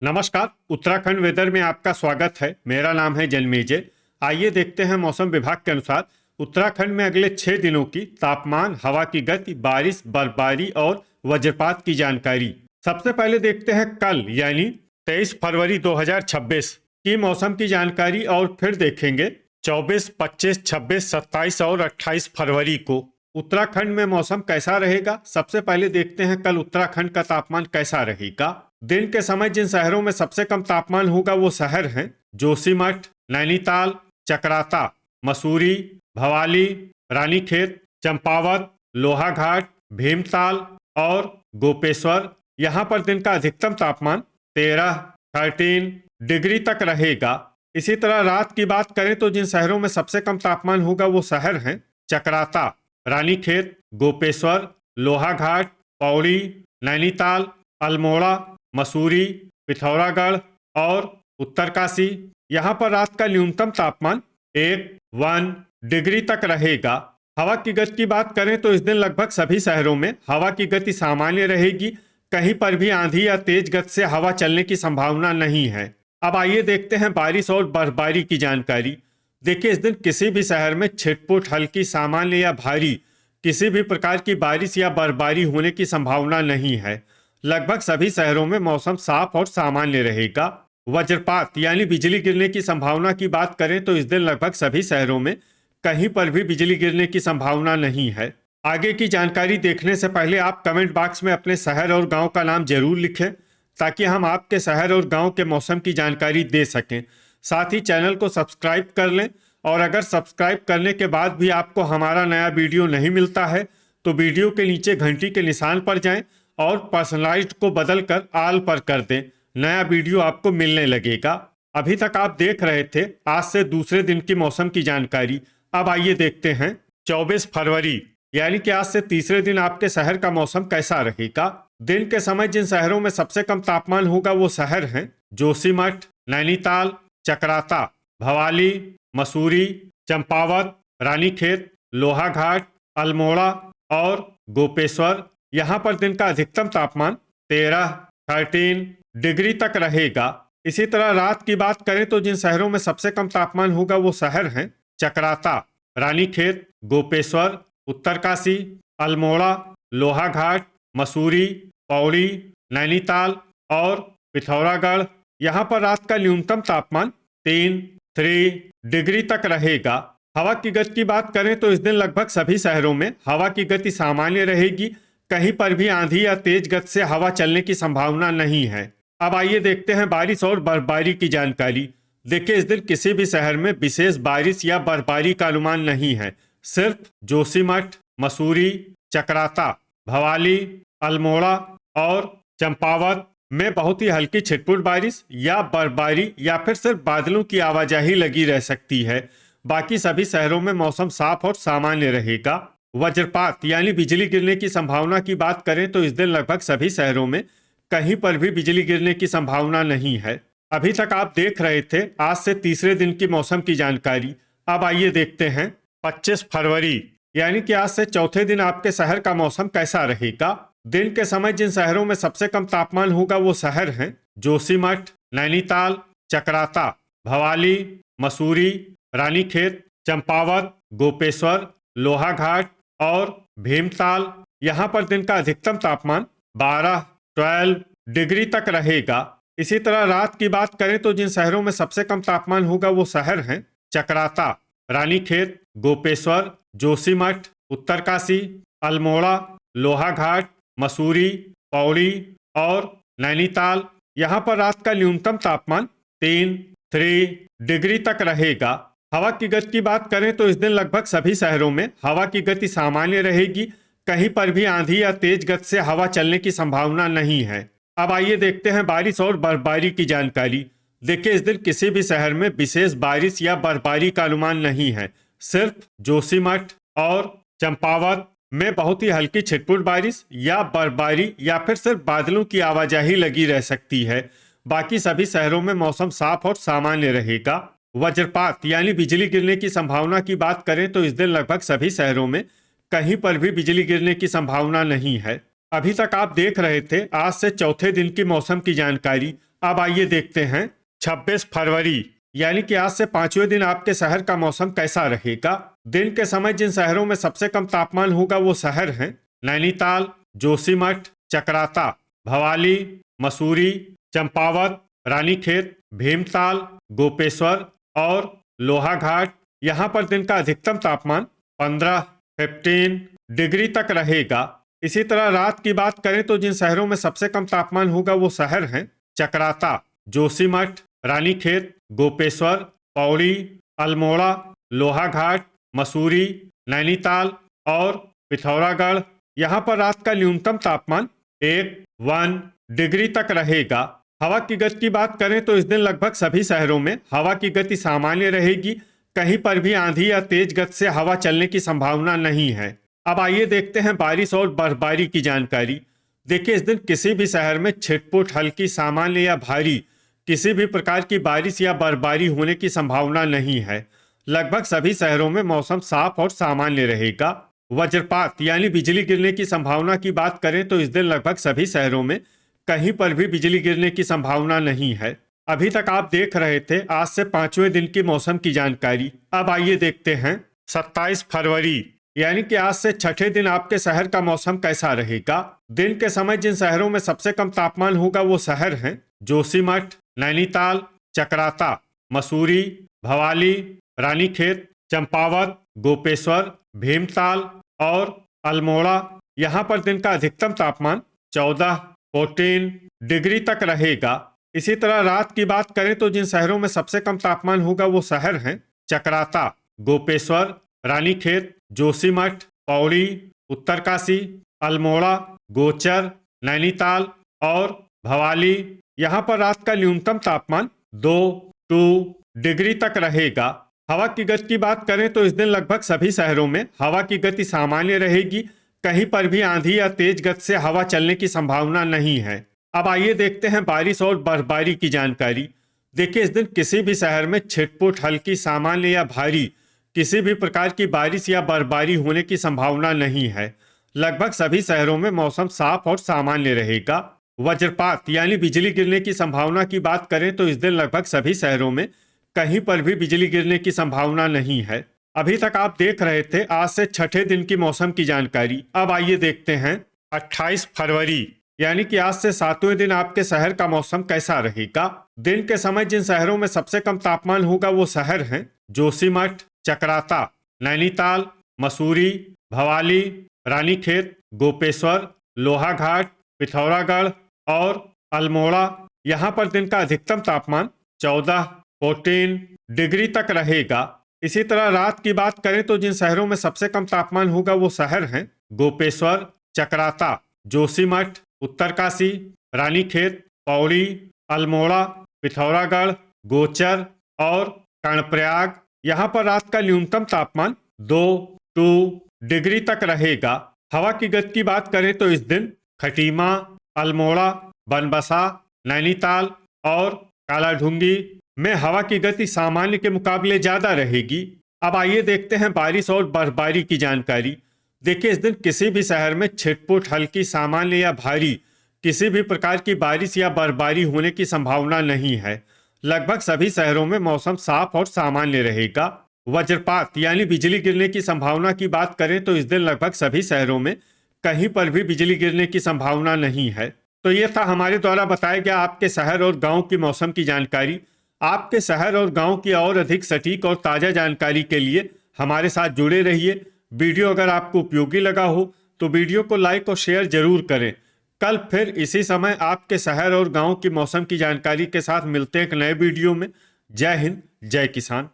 नमस्कार। उत्तराखंड वेदर में आपका स्वागत है। मेरा नाम है जन्मेजय। आइए देखते हैं मौसम विभाग के अनुसार उत्तराखंड में अगले 6 दिनों की तापमान, हवा की गति, बारिश, बर्फबारी और वज्रपात की जानकारी। सबसे पहले देखते हैं कल यानी 23 फरवरी 2026 की मौसम की जानकारी और फिर देखेंगे 24, 25, 26, 27 और 28 फरवरी को उत्तराखंड में मौसम कैसा रहेगा। सबसे पहले देखते हैं कल उत्तराखंड का तापमान कैसा रहेगा। दिन के समय जिन शहरों में सबसे कम तापमान होगा वो शहर हैं जोशीमठ, नैनीताल, चकराता, मसूरी, भवाली, रानीखेत, चंपावत, लोहाघाट, भीमताल और गोपेश्वर। यहाँ पर दिन का अधिकतम तापमान 13 डिग्री तक रहेगा। इसी तरह रात की बात करें तो जिन शहरों में सबसे कम तापमान होगा वो शहर हैं चकराता, रानीखेत, गोपेश्वर, लोहाघाट, पौड़ी, नैनीताल, अल्मोड़ा, मसूरी, पिथौरागढ़ और उत्तरकाशी। यहाँ पर रात का न्यूनतम तापमान 1 डिग्री तक रहेगा। हवा की गति की बात करें तो इस दिन लगभग सभी शहरों में हवा की गति सामान्य रहेगी। कहीं पर भी आंधी या तेज गति से हवा चलने की संभावना नहीं है। अब आइए देखते हैं बारिश और बर्फबारी की जानकारी। देखिए, इस दिन किसी भी शहर में छिटपुट, हल्की, सामान्य या भारी किसी भी प्रकार की बारिश या बर्फबारी होने की संभावना नहीं है। लगभग सभी शहरों में मौसम साफ और सामान्य रहेगा। वज्रपात यानी बिजली गिरने की संभावना की बात करें तो इस दिन लगभग सभी शहरों में कहीं पर भी बिजली गिरने की संभावना नहीं है। आगे की जानकारी देखने से पहले आप कमेंट बॉक्स में अपने शहर और गांव का नाम जरूर लिखें ताकि हम आपके शहर और गांव के मौसम की जानकारी दे सकें। साथ ही चैनल को सब्सक्राइब कर लें और अगर सब्सक्राइब करने के बाद भी आपको हमारा नया वीडियो नहीं मिलता है तो वीडियो के नीचे घंटी के निशान पर जाएं और पर्सनलाइज्ड को बदलकर आल पर कर दें। नया वीडियो आपको मिलने लगेगा। अभी तक आप देख रहे थे आज से दूसरे दिन की मौसम की जानकारी। अब आइए देखते हैं 24 फरवरी यानी कि आज से तीसरे दिन आपके शहर का मौसम कैसा रहेगा। दिन के समय जिन शहरों में सबसे कम तापमान होगा वो शहर हैं जोशीमठ, नैनीताल, चकराता, भवाली, मसूरी, चंपावत, रानीखेत, लोहाघाट, अल्मोड़ा और गोपेश्वर। यहाँ पर दिन का अधिकतम तापमान 13 डिग्री तक रहेगा। इसी तरह रात की बात करें तो जिन शहरों में सबसे कम तापमान होगा वो शहर हैं चकराता, रानीखेत, गोपेश्वर, उत्तरकाशी, अल्मोड़ा, लोहाघाट, मसूरी, पौड़ी, नैनीताल और पिथौरागढ़। यहाँ पर रात का न्यूनतम तापमान 3 डिग्री तक रहेगा। हवा की गति की बात करें तो इस दिन लगभग सभी शहरों में हवा की गति सामान्य रहेगी। कहीं पर भी आंधी या तेज गति से हवा चलने की संभावना नहीं है। अब आइए देखते हैं बारिश और बर्फबारी की जानकारी। देखिए, इस दिन किसी भी शहर में विशेष बारिश या बर्फबारी का अनुमान नहीं है। सिर्फ जोशीमठ, मसूरी, चकराता, भवाली, अल्मोड़ा और चंपावत में बहुत ही हल्की छिटपुट बारिश या बर्फबारी या फिर सिर्फ बादलों की आवाजाही लगी रह सकती है। बाकी सभी शहरों में मौसम साफ और सामान्य रहेगा। वज्रपात यानी बिजली गिरने की संभावना की बात करें तो इस दिन लगभग सभी शहरों में कहीं पर भी बिजली गिरने की संभावना नहीं है। अभी तक आप देख रहे थे आज से तीसरे दिन की मौसम की जानकारी। अब आइए देखते हैं 25 फरवरी यानी कि आज से चौथे दिन आपके शहर का मौसम कैसा रहेगा। दिन के समय जिन शहरों में सबसे कम तापमान होगा वो शहर हैं जोशीमठ, नैनीताल, चकराता, भवाली, मसूरी, रानीखेत, चंपावत, गोपेश्वर, लोहाघाट और भीमताल। यहाँ पर दिन का अधिकतम तापमान 12 डिग्री तक रहेगा। इसी तरह रात की बात करें तो जिन शहरों में सबसे कम तापमान होगा वो शहर हैं चकराता, रानीखेत, गोपेश्वर, जोशीमठ, उत्तरकाशी, अल्मोड़ा, लोहाघाट, मसूरी, पौड़ी और नैनीताल। यहाँ पर रात का न्यूनतम तापमान 3 डिग्री तक रहेगा। हवा की गति की बात करें तो इस दिन लगभग सभी शहरों में हवा की गति सामान्य रहेगी। कहीं पर भी आंधी या तेज गति से हवा चलने की संभावना नहीं है। अब आइए देखते हैं बारिश और बर्फबारी की जानकारी। देखिए, इस दिन किसी भी शहर में विशेष बारिश या बर्फबारी का अनुमान नहीं है। सिर्फ जोशीमठ और चंपावत में बहुत ही हल्की छिटपुट बारिश या बर्फबारी या फिर सिर्फ बादलों की आवाजाही लगी रह सकती है। बाकी सभी शहरों में मौसम साफ और सामान्य रहेगा। वज्रपात यानी बिजली गिरने की संभावना की बात करें तो इस दिन लगभग सभी शहरों में कहीं पर भी बिजली गिरने की संभावना नहीं है। अभी तक आप देख रहे थे आज से चौथे दिन की मौसम की जानकारी। अब आइए देखते हैं 26 फरवरी यानी कि आज से पांचवें दिन आपके शहर का मौसम कैसा रहेगा। दिन के समय जिन शहरों में सबसे कम तापमान होगा वो शहर हैं नैनीताल, जोशीमठ, चकराता, भवाली, मसूरी, चंपावत, रानीखेत, भीमताल, गोपेश्वर और लोहाघाट। यहाँ पर दिन का अधिकतम तापमान 15 डिग्री तक रहेगा। इसी तरह रात की बात करें तो जिन शहरों में सबसे कम तापमान होगा वो शहर हैं चकराता, जोशीमठ, रानीखेत, गोपेश्वर, पौड़ी, अल्मोड़ा, लोहाघाट, मसूरी, नैनीताल और पिथौरागढ़। यहाँ पर रात का न्यूनतम तापमान 1 डिग्री तक रहेगा। हवा की गति की बात करें तो इस दिन लगभग सभी शहरों में हवा की गति सामान्य रहेगी। कहीं पर भी आंधी या तेज गति से हवा चलने की संभावना नहीं है। अब आइए देखते हैं बारिश और बर्फबारी की जानकारी। देखिए, इस दिन किसी भी शहर में छिटपुट, हल्की, सामान्य या भारी किसी भी प्रकार की बारिश या बर्फबारी होने की संभावना नहीं है। लगभग सभी शहरों में मौसम साफ और सामान्य रहेगा। वज्रपात यानी बिजली गिरने की संभावना की बात करें तो इस दिन लगभग सभी शहरों में कहीं पर भी बिजली गिरने की संभावना नहीं है। अभी तक आप देख रहे थे आज से पांचवें दिन की मौसम की जानकारी। अब आइए देखते हैं 27 फरवरी यानी कि आज से छठे दिन आपके शहर का मौसम कैसा रहेगा। दिन के समय जिन शहरों में सबसे कम तापमान होगा वो शहर हैं जोशीमठ, नैनीताल, चकराता, मसूरी, भवाली, रानीखेत, चंपावत, गोपेश्वर, भीमताल और अल्मोड़ा। यहाँ पर दिन का अधिकतम तापमान 14 डिग्री तक रहेगा। इसी तरह रात की बात करें तो जिन शहरों में सबसे कम तापमान होगा वो शहर हैं चकराता, गोपेश्वर, रानीखेत, जोशीमठ, पौड़ी, उत्तरकाशी, अल्मोड़ा, गोचर, नैनीताल और भवाली। यहाँ पर रात का न्यूनतम तापमान 2 डिग्री तक रहेगा। हवा की गति की बात करें तो इस दिन लगभग सभी शहरों में हवा की गति सामान्य रहेगी। कहीं पर भी आंधी या तेज गति से हवा चलने की संभावना नहीं है। अब आइए देखते हैं बारिश और बर्फबारी की जानकारी। देखिए, इस दिन किसी भी शहर में छिटपुट, हल्की, सामान्य या भारी किसी भी प्रकार की बारिश या बर्फबारी होने की संभावना नहीं है। लगभग सभी शहरों में मौसम साफ और सामान्य रहेगा। वज्रपात यानी बिजली गिरने की संभावना की बात करें तो इस दिन लगभग सभी शहरों में कहीं पर भी बिजली गिरने की संभावना नहीं है। अभी तक आप देख रहे थे आज से छठे दिन की मौसम की जानकारी। अब आइए देखते हैं 28 फरवरी यानी कि आज से सातवें दिन आपके शहर का मौसम कैसा रहेगा। दिन के समय जिन शहरों में सबसे कम तापमान होगा वो शहर हैं जोशीमठ, चकराता, नैनीताल, मसूरी, भवाली, रानीखेत, गोपेश्वर, लोहाघाट, पिथौरागढ़ और अल्मोड़ा। यहाँ पर दिन का अधिकतम तापमान 14 डिग्री तक रहेगा। इसी तरह रात की बात करें तो जिन शहरों में सबसे कम तापमान होगा वो शहर हैं गोपेश्वर, चकराता, जोशीमठ, उत्तरकाशी, रानीखेत, पौड़ी, अल्मोड़ा, पिथौरागढ़, गोचर और कर्णप्रयाग। यहाँ पर रात का न्यूनतम तापमान 2 डिग्री तक रहेगा। हवा की गति की बात करें तो इस दिन खटीमा, अल्मोड़ा, बनबसा, नैनीताल और कालाढूंगी में हवा की गति सामान्य के मुकाबले ज्यादा रहेगी। अब आइए देखते हैं बारिश और बर्फबारी की जानकारी। देखिए, इस दिन किसी भी शहर में छिटपुट, हल्की, सामान्य या भारी किसी भी प्रकार की बारिश या बर्फबारी होने की संभावना नहीं है। लगभग सभी शहरों में मौसम साफ और सामान्य रहेगा। वज्रपात यानी बिजली गिरने की संभावना की बात करें तो इस दिन लगभग सभी शहरों में कहीं पर भी बिजली गिरने की संभावना नहीं है। तो ये था हमारे द्वारा बताया गया आपके शहर और गांव की मौसम की जानकारी। आपके शहर और गांव की और अधिक सटीक और ताज़ा जानकारी के लिए हमारे साथ जुड़े रहिए। वीडियो अगर आपको उपयोगी लगा हो तो वीडियो को लाइक और शेयर जरूर करें। कल फिर इसी समय आपके शहर और गांव की मौसम की जानकारी के साथ मिलते हैं एक नए वीडियो में। जय हिंद, जय किसान।